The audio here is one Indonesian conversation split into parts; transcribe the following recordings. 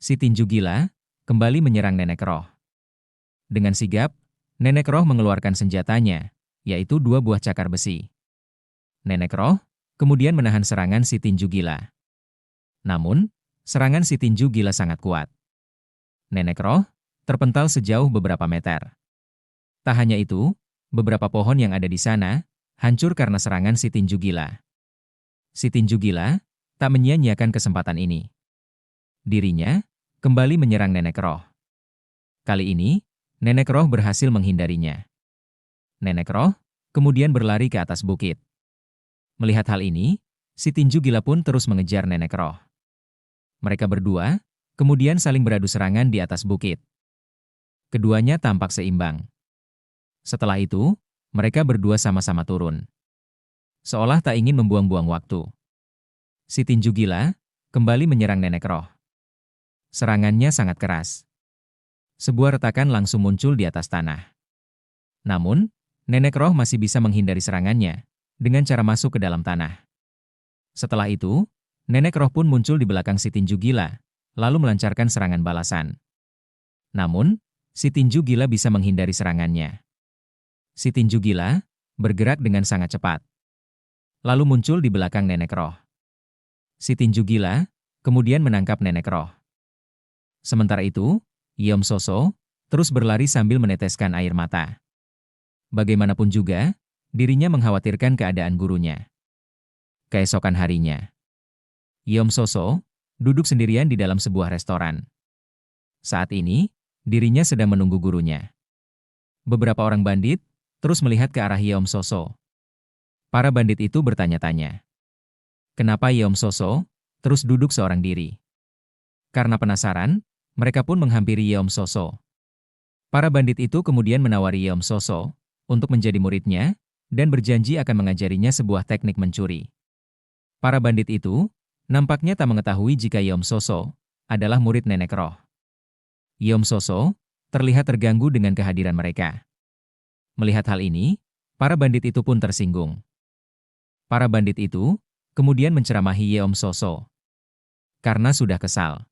Si tinju gila kembali menyerang Nenek Roh. Dengan sigap, Nenek Roh mengeluarkan senjatanya, yaitu dua buah cakar besi. Nenek Roh kemudian menahan serangan si tinju gila. Namun, serangan si tinju gila sangat kuat. Nenek Roh terpental sejauh beberapa meter. Tak hanya itu, beberapa pohon yang ada di sana hancur karena serangan si tinju gila. Si tinju gila tak menyia-nyiakan kesempatan ini. Dirinya kembali menyerang Nenek Roh. Kali ini, Nenek Roh berhasil menghindarinya. Nenek Roh kemudian berlari ke atas bukit. Melihat hal ini, si tinju gila pun terus mengejar Nenek Roh. Mereka berdua kemudian saling beradu serangan di atas bukit. Keduanya tampak seimbang. Setelah itu, mereka berdua sama-sama turun. Seolah tak ingin membuang-buang waktu. Si tinju gila kembali menyerang Nenek Roh. Serangannya sangat keras. Sebuah retakan langsung muncul di atas tanah. Namun, Nenek Roh masih bisa menghindari serangannya dengan cara masuk ke dalam tanah. Setelah itu, Nenek Roh pun muncul di belakang si tinju gila, lalu melancarkan serangan balasan. Namun, si tinju gila bisa menghindari serangannya. Si tinju gila bergerak dengan sangat cepat, lalu muncul di belakang Nenek Roh. Si tinju gila kemudian menangkap Nenek Roh. Sementara itu, Yom Soso terus berlari sambil meneteskan air mata. Bagaimanapun juga, dirinya mengkhawatirkan keadaan gurunya. Keesokan harinya, Yom Soso duduk sendirian di dalam sebuah restoran. Saat ini, dirinya sedang menunggu gurunya. Beberapa orang bandit terus melihat ke arah Yom Soso. Para bandit itu bertanya-tanya, kenapa Yom Soso terus duduk seorang diri? Karena penasaran, mereka pun menghampiri Yom Soso. Para bandit itu kemudian menawari Yom Soso untuk menjadi muridnya dan berjanji akan mengajarinya sebuah teknik mencuri. Para bandit itu nampaknya tak mengetahui jika Yom Soso adalah murid Nenek Roh. Yom Soso terlihat terganggu dengan kehadiran mereka. Melihat hal ini, para bandit itu pun tersinggung. Para bandit itu kemudian menceramahi Yom Soso. Karena sudah kesal,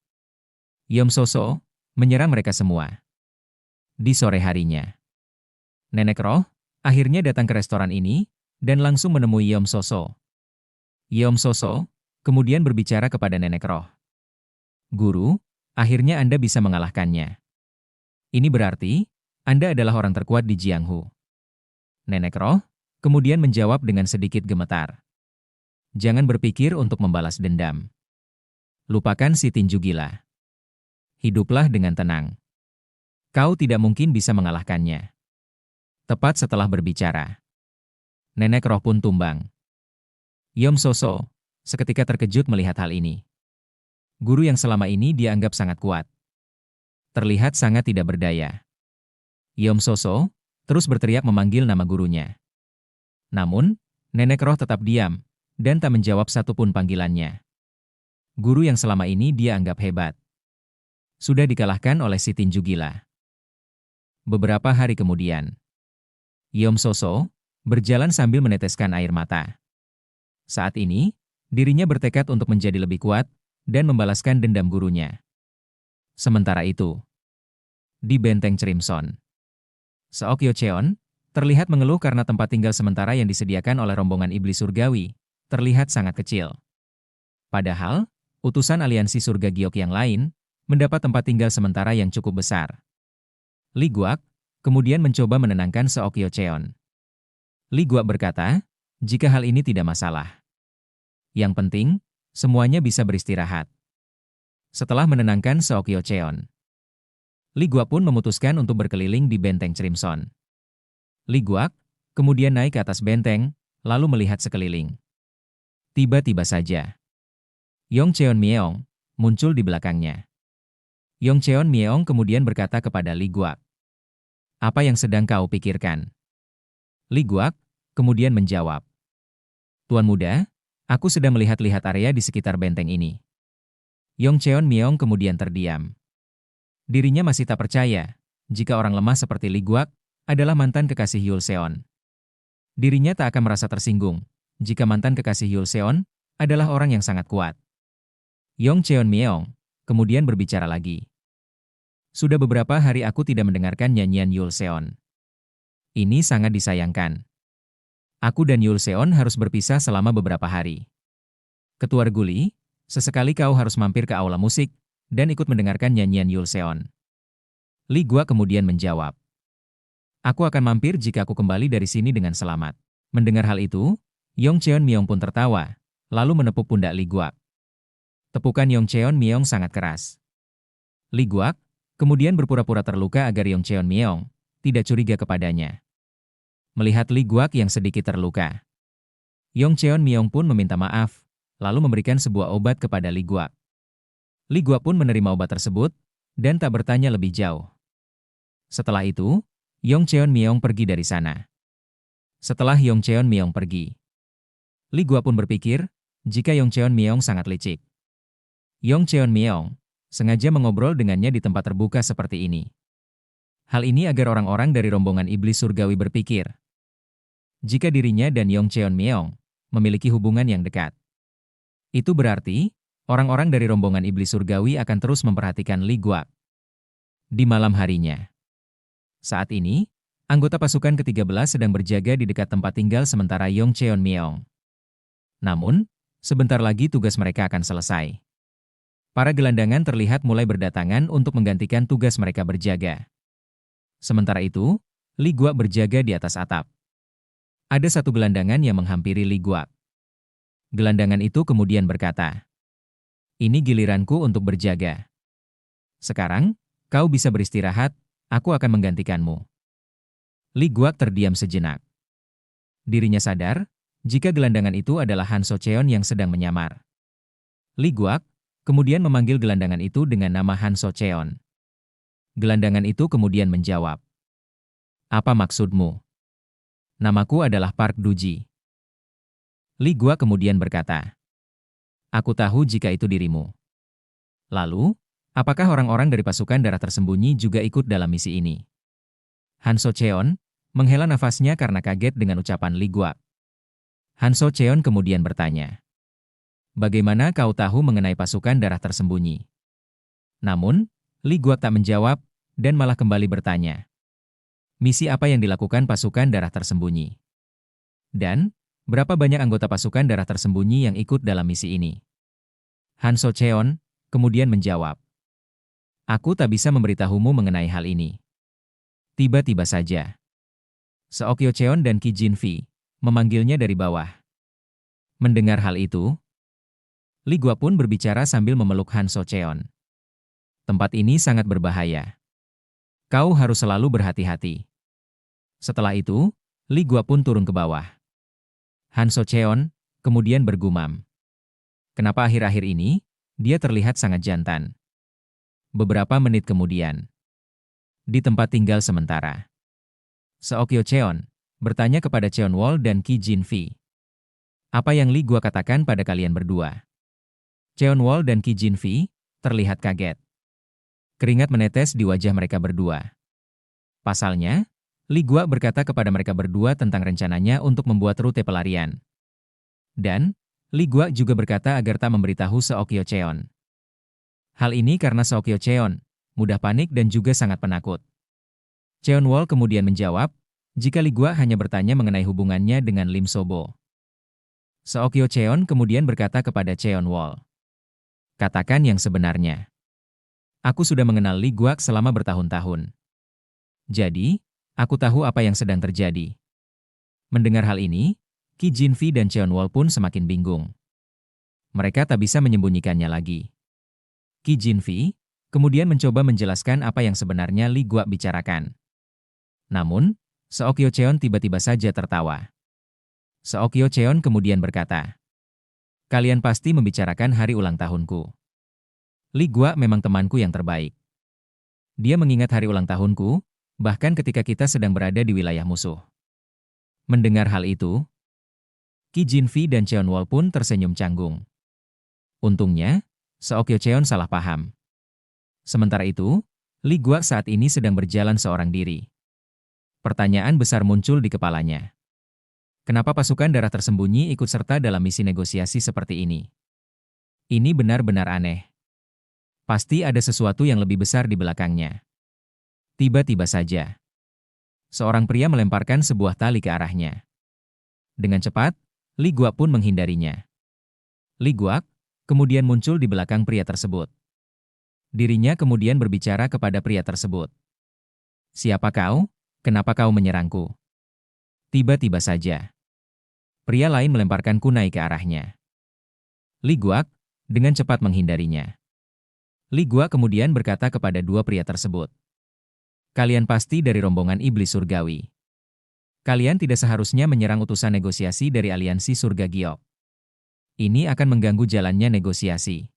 Yom Soso menyerang mereka semua. Di sore harinya, Nenek Roh akhirnya datang ke restoran ini dan langsung menemui Yom Soso. Yom Soso kemudian berbicara kepada Nenek Roh. Guru, akhirnya Anda bisa mengalahkannya. Ini berarti Anda adalah orang terkuat di Jianghu. Nenek Roh kemudian menjawab dengan sedikit gemetar. Jangan berpikir untuk membalas dendam. Lupakan si tinju gila. Hiduplah dengan tenang. Kau tidak mungkin bisa mengalahkannya. Tepat setelah berbicara, Nenek Roh pun tumbang. Yom Soso seketika terkejut melihat hal ini. Guru yang selama ini dianggap sangat kuat, terlihat sangat tidak berdaya. Yom Soso terus berteriak memanggil nama gurunya. Namun, Nenek Roh tetap diam dan tak menjawab satupun panggilannya. Guru yang selama ini dia anggap hebat sudah dikalahkan oleh si tinju gila. Beberapa hari kemudian, Yom Soso berjalan sambil meneteskan air mata. Saat ini, dirinya bertekad untuk menjadi lebih kuat dan membalaskan dendam gurunya. Sementara itu, di benteng Crimson, Seok Yeocheon terlihat mengeluh karena tempat tinggal sementara yang disediakan oleh rombongan iblis surgawi terlihat sangat kecil. Padahal, utusan aliansi surga Giok yang lain mendapat tempat tinggal sementara yang cukup besar. Li Guak kemudian mencoba menenangkan Seok Yeocheon. Li Guak berkata, jika hal ini tidak masalah. Yang penting, semuanya bisa beristirahat. Setelah menenangkan Seok Yeocheon, Li Guak pun memutuskan untuk berkeliling di benteng Crimson. Li Guak kemudian naik ke atas benteng, lalu melihat sekeliling. Tiba-tiba saja, Yong Cheon Myeong muncul di belakangnya. Yong Cheon Myeong kemudian berkata kepada Li Guak, apa yang sedang kau pikirkan? Li Guak kemudian menjawab, Tuan Muda, aku sedang melihat-lihat area di sekitar benteng ini. Yong Cheon Myeong kemudian terdiam. Dirinya masih tak percaya jika orang lemah seperti Li Guak adalah mantan kekasih Yul Seon. Dirinya tak akan merasa tersinggung jika mantan kekasih Yul Seon adalah orang yang sangat kuat. Yong Cheon Myeong kemudian berbicara lagi. Sudah beberapa hari aku tidak mendengarkan nyanyian Yulseon. Ini sangat disayangkan. Aku dan Yulseon harus berpisah selama beberapa hari. Ketua Reguli, sesekali kau harus mampir ke aula musik dan ikut mendengarkan nyanyian Yulseon. Li Gua kemudian menjawab. Aku akan mampir jika aku kembali dari sini dengan selamat. Mendengar hal itu, Yong Cheon Myong pun tertawa, lalu menepuk pundak Li Guak. Tepukan Yong Cheon Myong sangat keras. Li Guak kemudian berpura-pura terluka agar Yong Cheon Myong tidak curiga kepadanya. Melihat Li Guak yang sedikit terluka, Yong Cheon Myong pun meminta maaf, lalu memberikan sebuah obat kepada Li Guak. Li Guak pun menerima obat tersebut dan tak bertanya lebih jauh. Setelah itu, Yong Cheon Myong pergi dari sana. Setelah Yong Cheon Myong pergi, Li Guak pun berpikir jika Yong Cheon Myong sangat licik. Yong Cheon Myong sengaja mengobrol dengannya di tempat terbuka seperti ini. Hal ini agar orang-orang dari rombongan iblis surgawi berpikir jika dirinya dan Yong Cheon Myong memiliki hubungan yang dekat. Itu berarti orang-orang dari rombongan iblis surgawi akan terus memperhatikan Li Guak. Di malam harinya, saat ini, anggota pasukan ke-13 sedang berjaga di dekat tempat tinggal sementara Yong Cheon Myong. Namun, sebentar lagi tugas mereka akan selesai. Para gelandangan terlihat mulai berdatangan untuk menggantikan tugas mereka berjaga. Sementara itu, Li Guak berjaga di atas atap. Ada satu gelandangan yang menghampiri Li Guak. Gelandangan itu kemudian berkata, "Ini giliranku untuk berjaga. Sekarang, kau bisa beristirahat. Aku akan menggantikanmu." Li Guak terdiam sejenak. Dirinya sadar, jika gelandangan itu adalah Han So-cheon yang sedang menyamar. Li Guak kemudian memanggil gelandangan itu dengan nama Han So-cheon. Gelandangan itu kemudian menjawab, "Apa maksudmu?" "Namaku adalah Park Duji." Li Guak kemudian berkata, "Aku tahu jika itu dirimu. Lalu, apakah orang-orang dari pasukan darah tersembunyi juga ikut dalam misi ini?" Han So-cheon menghela nafasnya karena kaget dengan ucapan Li Guak. Han So-cheon kemudian bertanya, "Bagaimana kau tahu mengenai pasukan darah tersembunyi?" Namun, Li Guak tak menjawab dan malah kembali bertanya, "Misi apa yang dilakukan pasukan darah tersembunyi? Dan, berapa banyak anggota pasukan darah tersembunyi yang ikut dalam misi ini?" Han So-cheon kemudian menjawab, "Aku tak bisa memberitahumu mengenai hal ini." Tiba-tiba saja, Seok Yeon dan Ki Jin-fi memanggilnya dari bawah. Mendengar hal itu, Li Guak pun berbicara sambil memeluk Han So-cheon. "Tempat ini sangat berbahaya. Kau harus selalu berhati-hati." Setelah itu, Li Guak pun turun ke bawah. Han So-cheon kemudian bergumam, "Kenapa akhir-akhir ini dia terlihat sangat jantan?" Beberapa menit kemudian, di tempat tinggal sementara, Seok Yeon bertanya kepada Cheon Wol dan Ki Jin-fi, "Apa yang Li Guak katakan pada kalian berdua?" Cheon Wol dan Ki Jin-fi terlihat kaget. Keringat menetes di wajah mereka berdua. Pasalnya, Li Guak berkata kepada mereka berdua tentang rencananya untuk membuat rute pelarian. Dan, Li Guak juga berkata agar tak memberitahu Seok Yeon. Hal ini karena Seok Yeon mudah panik dan juga sangat penakut. Cheon Wol kemudian menjawab, jika Li Guak hanya bertanya mengenai hubungannya dengan Lim Sobo. Seok Yeon kemudian berkata kepada Cheon Wol, "Katakan yang sebenarnya. Aku sudah mengenal Li Guak selama bertahun-tahun. Jadi, aku tahu apa yang sedang terjadi." Mendengar hal ini, Ki Jin-fi dan Cheon Wol pun semakin bingung. Mereka tak bisa menyembunyikannya lagi. Ki Jin-fi kemudian mencoba menjelaskan apa yang sebenarnya Li Guak bicarakan. Namun, Seok Yeon tiba-tiba saja tertawa. Seok Yeon kemudian berkata, "Kalian pasti membicarakan hari ulang tahunku. Li Guak memang temanku yang terbaik. Dia mengingat hari ulang tahunku, bahkan ketika kita sedang berada di wilayah musuh." Mendengar hal itu, Ki Jin-fi dan Cheon Wol pun tersenyum canggung. Untungnya, Seok Yeon salah paham. Sementara itu, Li Guak saat ini sedang berjalan seorang diri. Pertanyaan besar muncul di kepalanya. Kenapa pasukan darah tersembunyi ikut serta dalam misi negosiasi seperti ini? Ini benar-benar aneh. Pasti ada sesuatu yang lebih besar di belakangnya. Tiba-tiba saja, seorang pria melemparkan sebuah tali ke arahnya. Dengan cepat, Li Guak pun menghindarinya. Li Guak kemudian muncul di belakang pria tersebut. Dirinya kemudian berbicara kepada pria tersebut. "Siapa kau? Kenapa kau menyerangku?" Tiba-tiba saja, pria lain melemparkan kunai ke arahnya. Li Guak dengan cepat menghindarinya. Li Guak kemudian berkata kepada dua pria tersebut, "Kalian pasti dari rombongan iblis surgawi. Kalian tidak seharusnya menyerang utusan negosiasi dari aliansi surga Giok. Ini akan mengganggu jalannya negosiasi."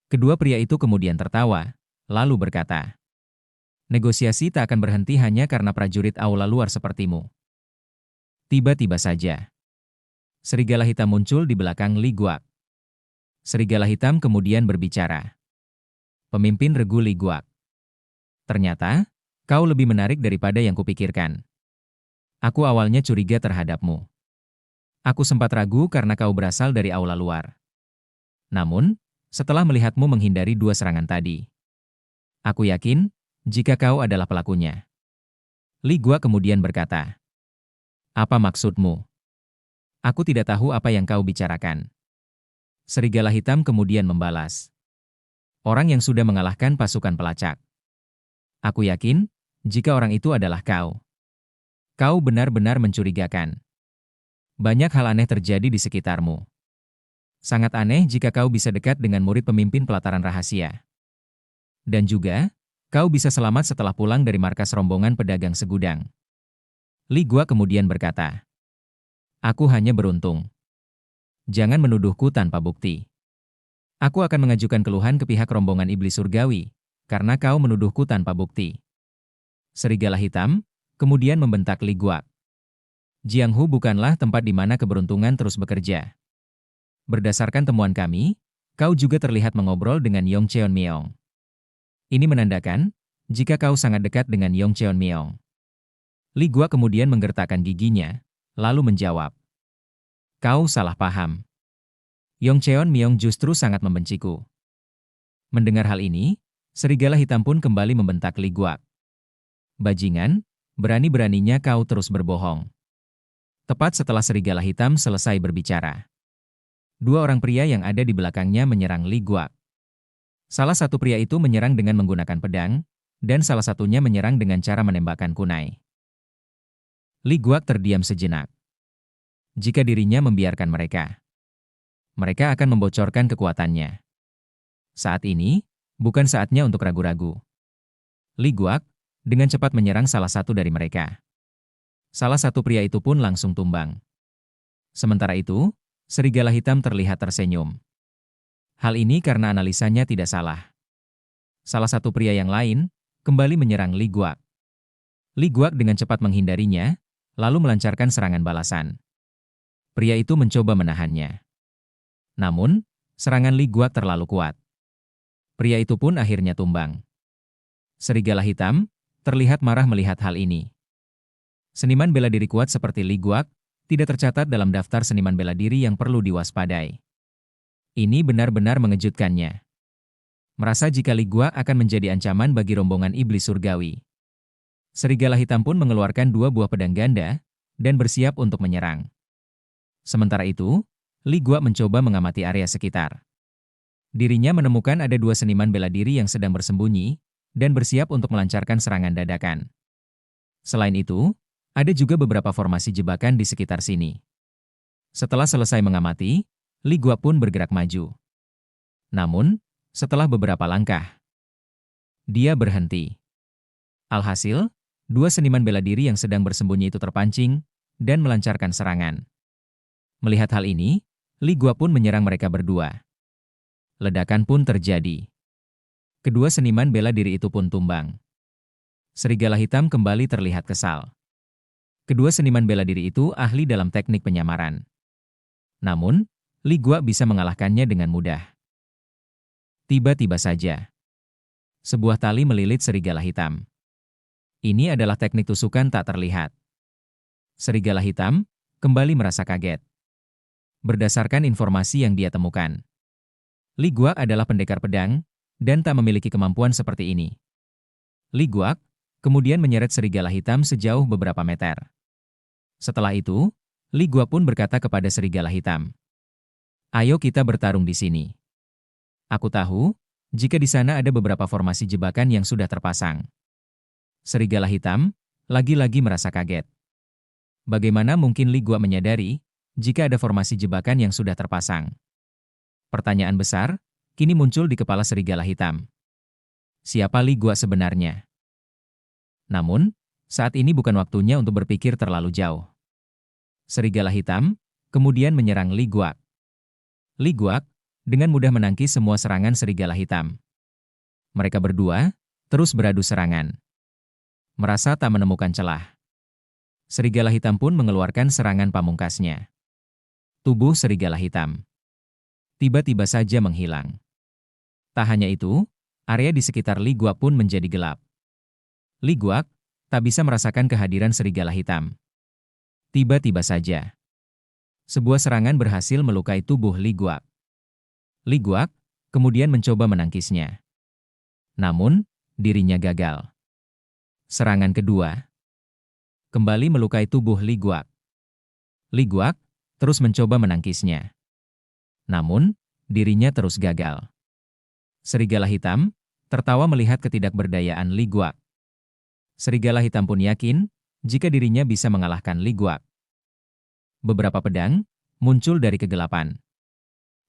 Kedua pria itu kemudian tertawa, lalu berkata, "Negosiasi tak akan berhenti hanya karena prajurit aula luar sepertimu." Tiba-tiba saja, serigala hitam muncul di belakang Li Guak. Serigala hitam kemudian berbicara. "Pemimpin regu Li Guak, ternyata kau lebih menarik daripada yang kupikirkan. Aku awalnya curiga terhadapmu. Aku sempat ragu karena kau berasal dari aula luar. Namun, setelah melihatmu menghindari dua serangan tadi, aku yakin jika kau adalah pelakunya." Li Guak kemudian berkata, "Apa maksudmu? Aku tidak tahu apa yang kau bicarakan." Serigala hitam kemudian membalas, "Orang yang sudah mengalahkan pasukan pelacak. Aku yakin jika orang itu adalah kau. Kau benar-benar mencurigakan. Banyak hal aneh terjadi di sekitarmu. Sangat aneh jika kau bisa dekat dengan murid pemimpin pelataran rahasia. Dan juga, kau bisa selamat setelah pulang dari markas rombongan pedagang segudang." Li Guak kemudian berkata, "Aku hanya beruntung. Jangan menuduhku tanpa bukti. Aku akan mengajukan keluhan ke pihak rombongan iblis surgawi, karena kau menuduhku tanpa bukti." Serigala hitam kemudian membentak Li Guak, "Jianghu bukanlah tempat di mana keberuntungan terus bekerja. Berdasarkan temuan kami, kau juga terlihat mengobrol dengan Yong Cheon Meong. Ini menandakan jika kau sangat dekat dengan Yong Cheon Meong." Li Guak kemudian menggertakkan giginya, lalu menjawab, "Kau salah paham. Yong Cheon Meong justru sangat membenciku." Mendengar hal ini, serigala hitam pun kembali membentak Li Guak, "Bajingan, berani-beraninya kau terus berbohong." Tepat setelah serigala hitam selesai berbicara, dua orang pria yang ada di belakangnya menyerang Li Guak. Salah satu pria itu menyerang dengan menggunakan pedang, dan salah satunya menyerang dengan cara menembakkan kunai. Li Guak terdiam sejenak. Jika dirinya membiarkan mereka, mereka akan membocorkan kekuatannya. Saat ini, bukan saatnya untuk ragu-ragu. Li Guak dengan cepat menyerang salah satu dari mereka. Salah satu pria itu pun langsung tumbang. Sementara itu, serigala hitam terlihat tersenyum. Hal ini karena analisanya tidak salah. Salah satu pria yang lain kembali menyerang Li Guak. Li Guak dengan cepat menghindarinya, lalu melancarkan serangan balasan. Pria itu mencoba menahannya. Namun, serangan Li Guak terlalu kuat. Pria itu pun akhirnya tumbang. Serigala hitam terlihat marah melihat hal ini. Seniman bela diri kuat seperti Li Guak tidak tercatat dalam daftar seniman bela diri yang perlu diwaspadai. Ini benar-benar mengejutkannya. Merasa jika Li Guak akan menjadi ancaman bagi rombongan iblis surgawi. Serigala hitam pun mengeluarkan dua buah pedang ganda dan bersiap untuk menyerang. Sementara itu, Li Guak mencoba mengamati area sekitar. Dirinya menemukan ada dua seniman bela diri yang sedang bersembunyi dan bersiap untuk melancarkan serangan dadakan. Selain itu, ada juga beberapa formasi jebakan di sekitar sini. Setelah selesai mengamati, Li Guak pun bergerak maju. Namun, setelah beberapa langkah, dia berhenti. Alhasil, dua seniman bela diri yang sedang bersembunyi itu terpancing dan melancarkan serangan. Melihat hal ini, Li Guak pun menyerang mereka berdua. Ledakan pun terjadi. Kedua seniman bela diri itu pun tumbang. Serigala hitam kembali terlihat kesal. Kedua seniman bela diri itu ahli dalam teknik penyamaran. Namun, Li Guak bisa mengalahkannya dengan mudah. Tiba-tiba saja, sebuah tali melilit serigala hitam. Ini adalah teknik tusukan tak terlihat. Serigala hitam kembali merasa kaget. Berdasarkan informasi yang dia temukan, Li Guak adalah pendekar pedang dan tak memiliki kemampuan seperti ini. Li Guak kemudian menyeret serigala hitam sejauh beberapa meter. Setelah itu, Li Guak pun berkata kepada serigala hitam, "Ayo kita bertarung di sini. Aku tahu, jika di sana ada beberapa formasi jebakan yang sudah terpasang." Serigala hitam lagi-lagi merasa kaget. Bagaimana mungkin Li Guak menyadari jika ada formasi jebakan yang sudah terpasang? Pertanyaan besar kini muncul di kepala serigala hitam. Siapa Li Guak sebenarnya? Namun, saat ini bukan waktunya untuk berpikir terlalu jauh. Serigala hitam kemudian menyerang Li Guak. Li Guak dengan mudah menangkis semua serangan serigala hitam. Mereka berdua terus beradu serangan. Merasa tak menemukan celah, serigala hitam pun mengeluarkan serangan pamungkasnya. Tubuh serigala hitam tiba-tiba saja menghilang. Tak hanya itu, area di sekitar Li Guak pun menjadi gelap. Li Guak tak bisa merasakan kehadiran serigala hitam. Tiba-tiba saja, sebuah serangan berhasil melukai tubuh Li Guak. Li Guak kemudian mencoba menangkisnya. Namun, dirinya gagal. Serangan kedua kembali melukai tubuh Li Guak. Li Guak terus mencoba menangkisnya. Namun, dirinya terus gagal. Serigala hitam tertawa melihat ketidakberdayaan Li Guak. Serigala hitam pun yakin jika dirinya bisa mengalahkan Li Guak. Beberapa pedang muncul dari kegelapan.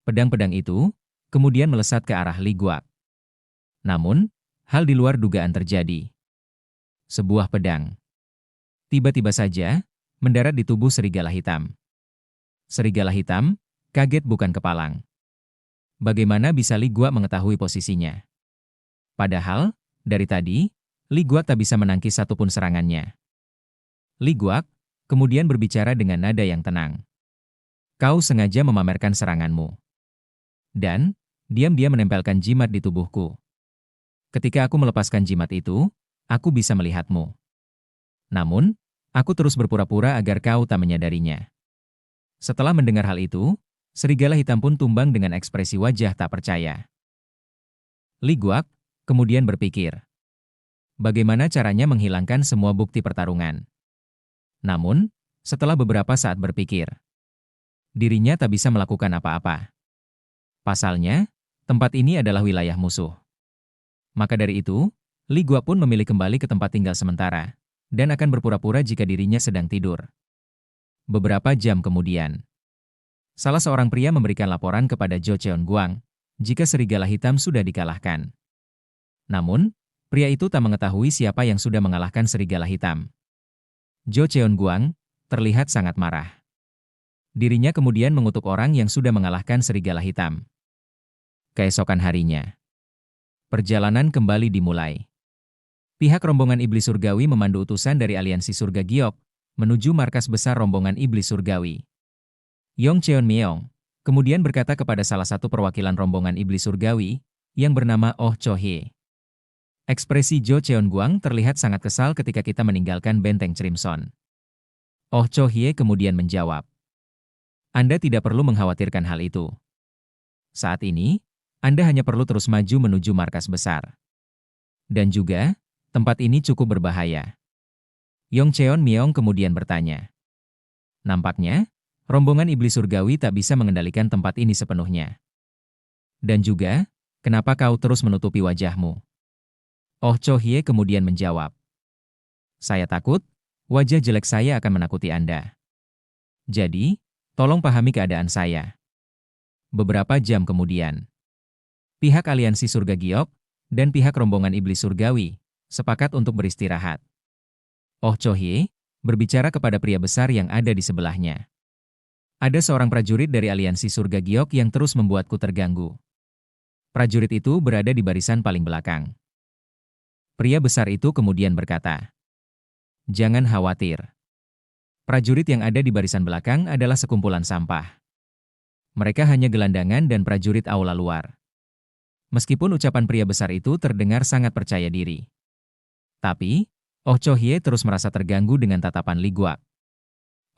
Pedang-pedang itu kemudian melesat ke arah Li Guak. Namun, hal di luar dugaan terjadi. Sebuah pedang tiba-tiba saja mendarat di tubuh serigala hitam. Serigala hitam kaget bukan kepalang. Bagaimana bisa Li Guak mengetahui posisinya? Padahal, dari tadi, Li Guak tak bisa menangkis satupun serangannya. Li Guak kemudian berbicara dengan nada yang tenang. "Kau sengaja memamerkan seranganmu. Dan, diam-diam menempelkan jimat di tubuhku. Ketika aku melepaskan jimat itu, aku bisa melihatmu. Namun, aku terus berpura-pura agar kau tak menyadarinya." Setelah mendengar hal itu, serigala hitam pun tumbang dengan ekspresi wajah tak percaya. Li Guak kemudian berpikir, bagaimana caranya menghilangkan semua bukti pertarungan. Namun, setelah beberapa saat berpikir, dirinya tak bisa melakukan apa-apa. Pasalnya, tempat ini adalah wilayah musuh. Maka dari itu, Li Guak pun memilih kembali ke tempat tinggal sementara, dan akan berpura-pura jika dirinya sedang tidur. Beberapa jam kemudian, salah seorang pria memberikan laporan kepada Zhou Cheonguang jika serigala hitam sudah dikalahkan. Namun, pria itu tak mengetahui siapa yang sudah mengalahkan serigala hitam. Zhou Cheonguang terlihat sangat marah. Dirinya kemudian mengutuk orang yang sudah mengalahkan serigala hitam. Keesokan harinya, perjalanan kembali dimulai. Pihak rombongan iblis surgawi memandu utusan dari aliansi surga Giok menuju markas besar rombongan iblis surgawi. Yong Cheon-meong kemudian berkata kepada salah satu perwakilan rombongan iblis surgawi yang bernama Oh Cho-hye. Ekspresi Zhou Cheonguang terlihat sangat kesal ketika kita meninggalkan benteng Crimson. Oh Cho-hye kemudian menjawab, Anda tidak perlu mengkhawatirkan hal itu. Saat ini, Anda hanya perlu terus maju menuju markas besar. Dan juga, tempat ini cukup berbahaya. Yong Cheon-meong kemudian bertanya. Nampaknya, rombongan iblis surgawi tak bisa mengendalikan tempat ini sepenuhnya. Dan juga, kenapa kau terus menutupi wajahmu? Oh Cho-hye kemudian menjawab. Saya takut, wajah jelek saya akan menakuti Anda. Jadi, tolong pahami keadaan saya. Beberapa jam kemudian, pihak aliansi surga Giok dan pihak rombongan iblis surgawi sepakat untuk beristirahat. Oh Cho-hye berbicara kepada pria besar yang ada di sebelahnya. Ada seorang prajurit dari aliansi surga Giok yang terus membuatku terganggu. Prajurit itu berada di barisan paling belakang. Pria besar itu kemudian berkata, Jangan khawatir. Prajurit yang ada di barisan belakang adalah sekumpulan sampah. Mereka hanya gelandangan dan prajurit aula luar. Meskipun ucapan pria besar itu terdengar sangat percaya diri. Tapi, Oh Cho-hye terus merasa terganggu dengan tatapan Li Guak.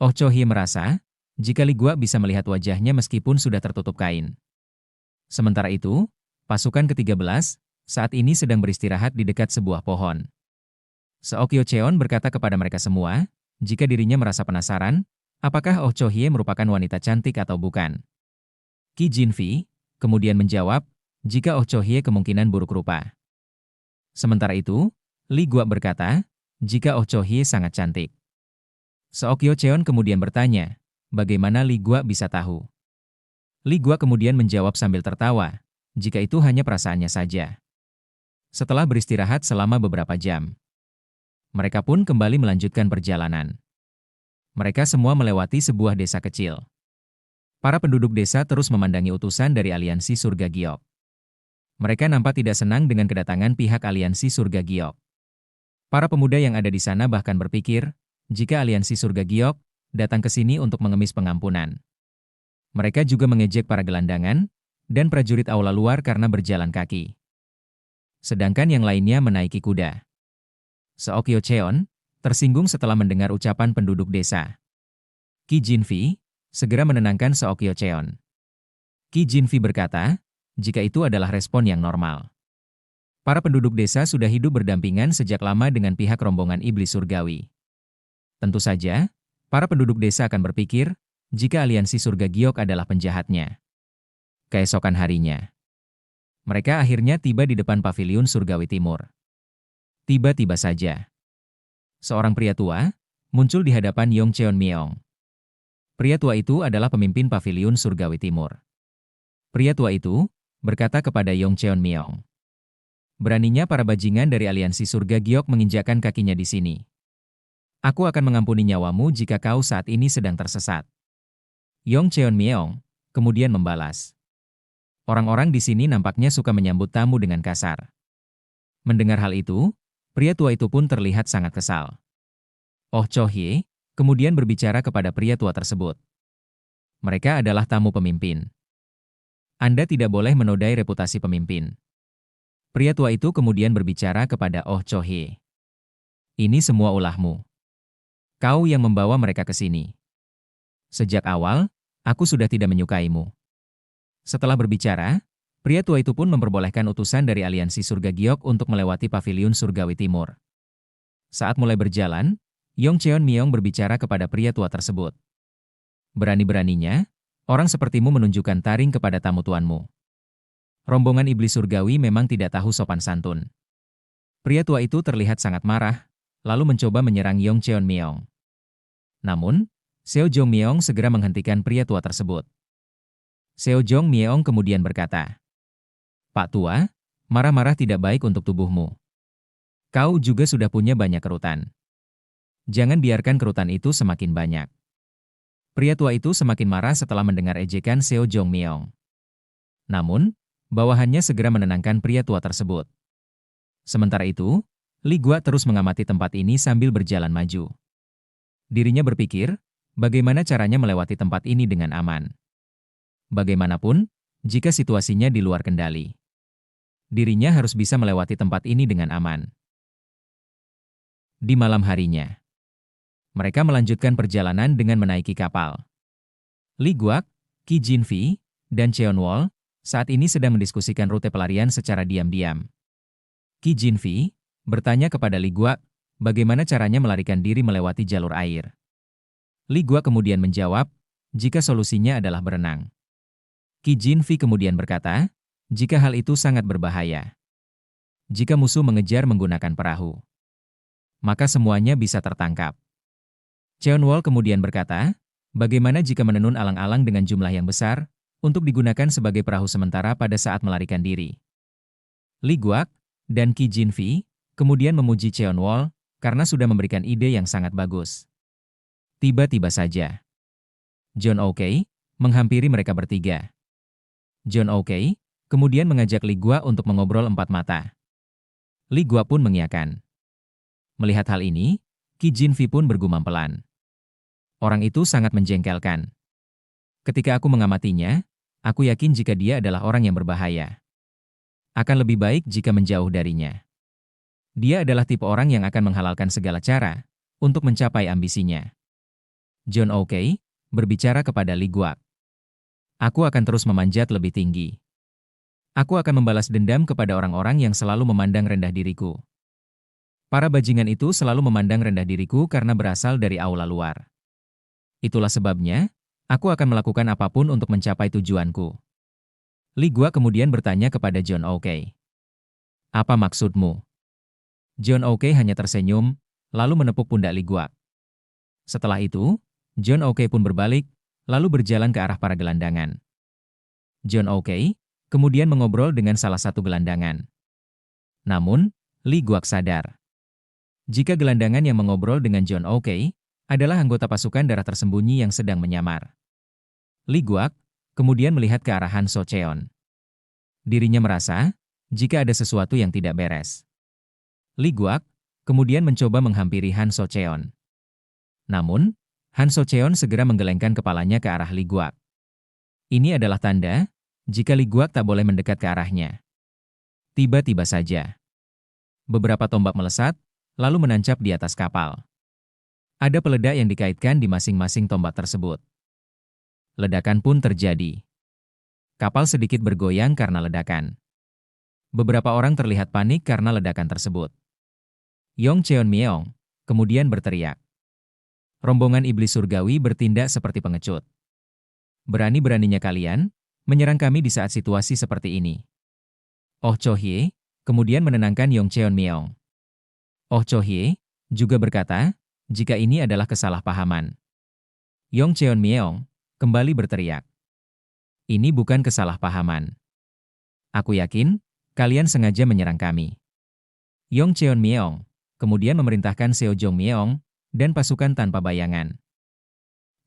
Oh Cho-hye merasa, jika Li Guak bisa melihat wajahnya meskipun sudah tertutup kain. Sementara itu, Pasukan ke-13 saat ini sedang beristirahat di dekat sebuah pohon. Seokyo Cheon berkata kepada mereka semua, jika dirinya merasa penasaran, apakah Oh Cho-hye merupakan wanita cantik atau bukan. Ki Jinvi kemudian menjawab, jika Oh Cho-hye kemungkinan buruk rupa. Sementara itu, Li Guak berkata, jika Oh Cho-hye sangat cantik. Seokyo Cheon kemudian bertanya, bagaimana Li Guak bisa tahu? Li Guak kemudian menjawab sambil tertawa, jika itu hanya perasaannya saja. Setelah beristirahat selama beberapa jam, mereka pun kembali melanjutkan perjalanan. Mereka semua melewati sebuah desa kecil. Para penduduk desa terus memandangi utusan dari aliansi surga giok. Mereka nampak tidak senang dengan kedatangan pihak aliansi surga giok. Para pemuda yang ada di sana bahkan berpikir, jika aliansi surga giok datang ke sini untuk mengemis pengampunan. Mereka juga mengejek para gelandangan dan prajurit aula luar karena berjalan kaki. Sedangkan yang lainnya menaiki kuda. Seokyo Cheon tersinggung setelah mendengar ucapan penduduk desa. Ki Jinvi segera menenangkan Seokyo Cheon. Ki Jinvi berkata, jika itu adalah respon yang normal. Para penduduk desa sudah hidup berdampingan sejak lama dengan pihak rombongan iblis surgawi. Tentu saja, para penduduk desa akan berpikir, jika aliansi surga giok adalah penjahatnya. Keesokan harinya, mereka akhirnya tiba di depan paviliun surgawi timur. Tiba-tiba saja, seorang pria tua muncul di hadapan Yong Cheon Myeong. Pria tua itu adalah pemimpin paviliun surgawi timur. Pria tua itu berkata kepada Yong Cheon Myeong, beraninya para bajingan dari aliansi surga giok menginjakkan kakinya di sini. Aku akan mengampuni nyawamu jika kau saat ini sedang tersesat. Yong Cheon Myeong kemudian membalas, orang-orang di sini nampaknya suka menyambut tamu dengan kasar. Mendengar hal itu, pria tua itu pun terlihat sangat kesal. Oh Cho-hye kemudian berbicara kepada pria tua tersebut. Mereka adalah tamu pemimpin. Anda tidak boleh menodai reputasi pemimpin. Pria tua itu kemudian berbicara kepada Oh Cho-hye. Ini semua ulahmu. Kau yang membawa mereka ke sini. Sejak awal, aku sudah tidak menyukaimu. Setelah berbicara, pria tua itu pun memperbolehkan utusan dari aliansi surga giok untuk melewati paviliun surgawi timur. Saat mulai berjalan, Yong Cheon Myeong berbicara kepada pria tua tersebut. Berani-beraninya, orang sepertimu menunjukkan taring kepada tamu tuanmu. Rombongan iblis surgawi memang tidak tahu sopan santun. Pria tua itu terlihat sangat marah, lalu mencoba menyerang Yong Cheon Myeong. Namun, Seo Jong Myeong segera menghentikan pria tua tersebut. Seo Jong Myeong kemudian berkata, Pak Tua, marah-marah tidak baik untuk tubuhmu. Kau juga sudah punya banyak kerutan. Jangan biarkan kerutan itu semakin banyak. Pria tua itu semakin marah setelah mendengar ejekan Seo Jong Myeong. Namun, bawahannya segera menenangkan pria tua tersebut. Sementara itu, Li Guak terus mengamati tempat ini sambil berjalan maju. Dirinya berpikir, bagaimana caranya melewati tempat ini dengan aman. Bagaimanapun, jika situasinya di luar kendali, dirinya harus bisa melewati tempat ini dengan aman. Di malam harinya, mereka melanjutkan perjalanan dengan menaiki kapal. Li Guak, Ki Jinvi, dan Cheon Wol saat ini sedang mendiskusikan rute pelarian secara diam-diam. Ki Jinvi bertanya kepada Li Guak, bagaimana caranya melarikan diri melewati jalur air. Li Guak kemudian menjawab, jika solusinya adalah berenang. Ki Jinvi kemudian berkata, jika hal itu sangat berbahaya. Jika musuh mengejar menggunakan perahu, maka semuanya bisa tertangkap. Cheon Wol kemudian berkata, bagaimana jika menenun alang-alang dengan jumlah yang besar, untuk digunakan sebagai perahu sementara pada saat melarikan diri. Li Guak dan Ki Jinvi kemudian memuji Cheon Wol karena sudah memberikan ide yang sangat bagus. Tiba-tiba saja, John Ok menghampiri mereka bertiga. John Ok kemudian mengajak Li Guak untuk mengobrol empat mata. Li Guak pun mengiyakan. Melihat hal ini, Ki Jinvi pun bergumam pelan. Orang itu sangat menjengkelkan. Ketika aku mengamatinya, aku yakin jika dia adalah orang yang berbahaya. Akan lebih baik jika menjauh darinya. Dia adalah tipe orang yang akan menghalalkan segala cara untuk mencapai ambisinya. John Ok berbicara kepada Li Guak. Aku akan terus memanjat lebih tinggi. Aku akan membalas dendam kepada orang-orang yang selalu memandang rendah diriku. Para bajingan itu selalu memandang rendah diriku karena berasal dari aula luar. Itulah sebabnya, aku akan melakukan apapun untuk mencapai tujuanku. Li Gua kemudian bertanya kepada John Oke. Apa maksudmu? John Oke hanya tersenyum, lalu menepuk pundak Li Gua. Setelah itu, John Oke pun berbalik, lalu berjalan ke arah para gelandangan. John Oke kemudian mengobrol dengan salah satu gelandangan. Namun, Li Gua sadar. Jika gelandangan yang mengobrol dengan John Oke adalah anggota pasukan darah tersembunyi yang sedang menyamar. Li Gua kemudian melihat ke arah Han So Cheon. Dirinya merasa, jika ada sesuatu yang tidak beres. Li Gua kemudian mencoba menghampiri Han So Cheon. Namun, Han So Cheon segera menggelengkan kepalanya ke arah Li Gua. Ini adalah tanda, jika Li Gua tak boleh mendekat ke arahnya. Tiba-tiba saja, beberapa tombak melesat, lalu menancap di atas kapal. Ada peledak yang dikaitkan di masing-masing tombak tersebut. Ledakan pun terjadi. Kapal sedikit bergoyang karena ledakan. Beberapa orang terlihat panik karena ledakan tersebut. Yong Cheon Myeong kemudian berteriak. Rombongan iblis surgawi bertindak seperti pengecut. Berani-beraninya kalian menyerang kami di saat situasi seperti ini. Oh Cho Hye kemudian menenangkan Yong Cheon Myeong. Oh Cho Hye juga berkata, jika ini adalah kesalahpahaman. Yong Cheon Myeong kembali berteriak. Ini bukan kesalahpahaman. Aku yakin, kalian sengaja menyerang kami. Yong Cheon Myeong kemudian memerintahkan Seo Jong Myeong dan pasukan tanpa bayangan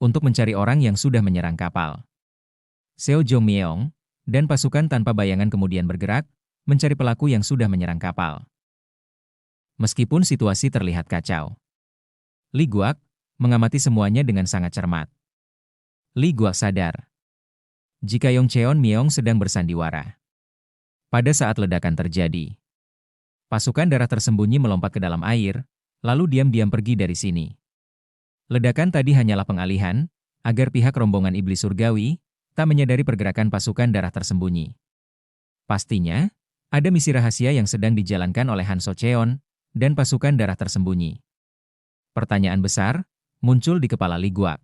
untuk mencari orang yang sudah menyerang kapal. Seo Jong Myeong dan pasukan tanpa bayangan kemudian bergerak mencari pelaku yang sudah menyerang kapal. Meskipun situasi terlihat kacau, Li Gua mengamati semuanya dengan sangat cermat. Li Gua sadar, jika Yong Cheon Myeong sedang bersandiwara. Pada saat ledakan terjadi, pasukan darah tersembunyi melompat ke dalam air, lalu diam-diam pergi dari sini. Ledakan tadi hanyalah pengalihan, agar pihak rombongan iblis surgawi tak menyadari pergerakan pasukan darah tersembunyi. Pastinya, ada misi rahasia yang sedang dijalankan oleh Han So Cheon dan pasukan darah tersembunyi. Pertanyaan besar muncul di kepala Li Gua.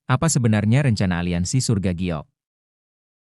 Apa sebenarnya rencana aliansi surga Giok?